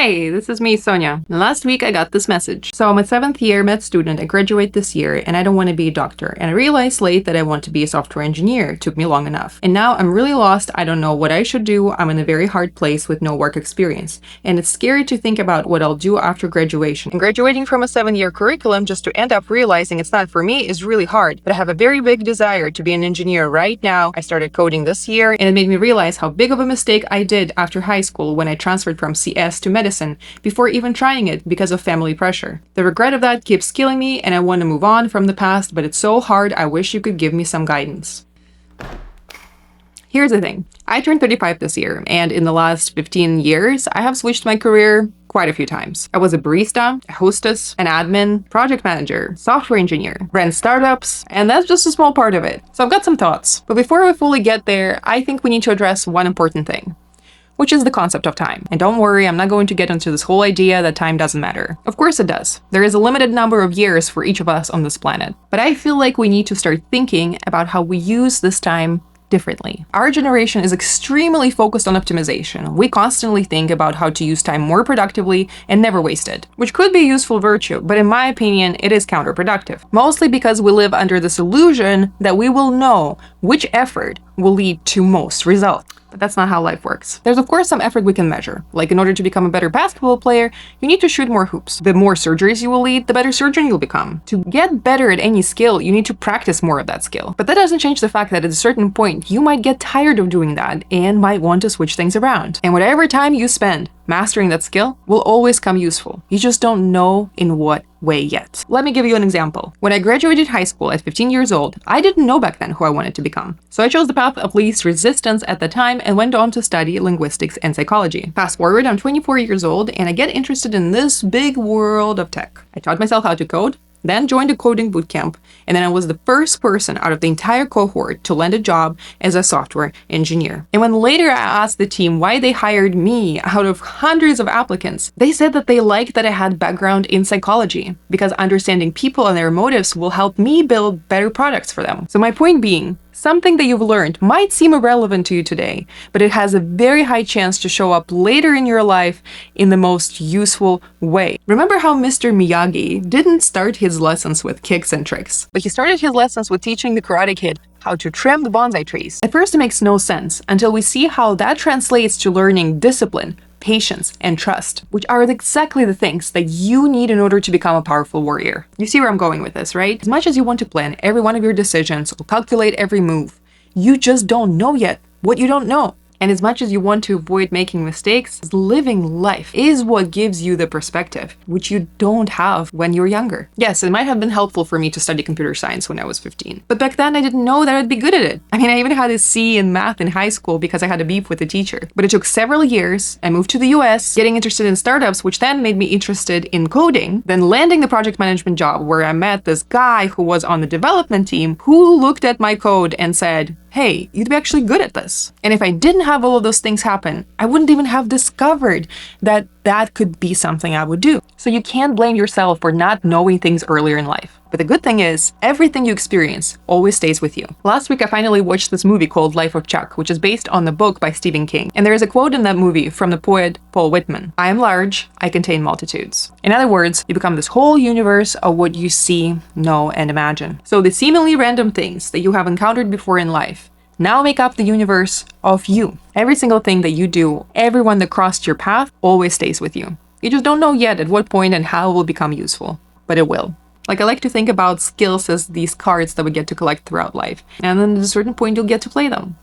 Hey, this is me, Sonia. Last week I got this message. So I'm a 7th year med student. I graduate this year and I don't want to be a doctor. And I realized late that I want to be a software engineer. It took me long enough. And now I'm really lost. I don't know what I should do. I'm in a very hard place with no work experience. And it's scary to think about what I'll do after graduation. And graduating from a 7-year curriculum just to end up realizing it's not for me is really hard. But I have a very big desire to be an engineer right now. I started coding this year and it made me realize how big of a mistake I did after high school when I transferred from CS to medicine before even trying it because of family pressure. The regret of that keeps killing me and I want to move on from the past, but it's so hard. I wish you could give me some guidance. Here's the thing. I turned 35 this year, and in the last 15 years, I have switched my career quite a few times. I was a barista, a hostess, an admin, project manager, software engineer, ran startups, and that's just a small part of it. So I've got some thoughts. But before we fully get there, I think we need to address one important thing, which is the concept of time. And don't worry, I'm not going to get into this whole idea that time doesn't matter. Of course it does. There is a limited number of years for each of us on this planet. But I feel like we need to start thinking about how we use this time differently. Our generation is extremely focused on optimization. We constantly think about how to use time more productively and never waste it, which could be a useful virtue, but in my opinion, it is counterproductive. Mostly because we live under this illusion that we will know which effort will lead to most results. But that's not how life works. There's of course some effort we can measure. Like in order to become a better basketball player, you need to shoot more hoops. The more surgeries you will lead, the better surgeon you'll become. To get better at any skill, you need to practice more of that skill. But that doesn't change the fact that at a certain point, you might get tired of doing that and might want to switch things around. And whatever time you spend mastering that skill will always come useful. You just don't know in what way yet. Let me give you an example. When I graduated high school at 15 years old, I didn't know back then who I wanted to become. So I chose the path of least resistance at the time and went on to study linguistics and psychology. Fast forward, I'm 24 years old and I get interested in this big world of tech. I taught myself how to code, then joined a coding bootcamp, and then I was the first person out of the entire cohort to land a job as a software engineer. And when later I asked the team why they hired me out of hundreds of applicants, they said that they liked that I had background in psychology, because understanding people and their motives will help me build better products for them. So my point being, something that you've learned might seem irrelevant to you today, but it has a very high chance to show up later in your life in the most useful way. Remember how Mr. Miyagi didn't start his lessons with kicks and tricks, but he started his lessons with teaching the Karate Kid how to trim the bonsai trees. At first it makes no sense until we see how that translates to learning discipline, patience, and trust, which are exactly the things that you need in order to become a powerful warrior. You see where I'm going with this, right? As much as you want to plan every one of your decisions or calculate every move, you just don't know yet what you don't know. And as much as you want to avoid making mistakes, living life is what gives you the perspective, which you don't have when you're younger. Yes, it might have been helpful for me to study computer science when I was 15, but back then I didn't know that I'd be good at it. I mean, I even had a C in math in high school because I had a beef with the teacher. But it took several years. I moved to the US, getting interested in startups, which then made me interested in coding, then landing the project management job where I met this guy who was on the development team who looked at my code and said, hey, you'd be actually good at this. And if I didn't have all of those things happen, I wouldn't even have discovered that that could be something I would do. So you can't blame yourself for not knowing things earlier in life. But the good thing is, everything you experience always stays with you. Last week, I finally watched this movie called Life of Chuck, which is based on the book by Stephen King. And there is a quote in that movie from the poet Paul Whitman. I am large, I contain multitudes. In other words, you become this whole universe of what you see, know, and imagine. So the seemingly random things that you have encountered before in life now make up the universe of you. Every single thing that you do, everyone that crossed your path always stays with you. You just don't know yet at what point and how it will become useful, but it will. Like, I like to think about skills as these cards that we get to collect throughout life. And then at a certain point, you'll get to play them.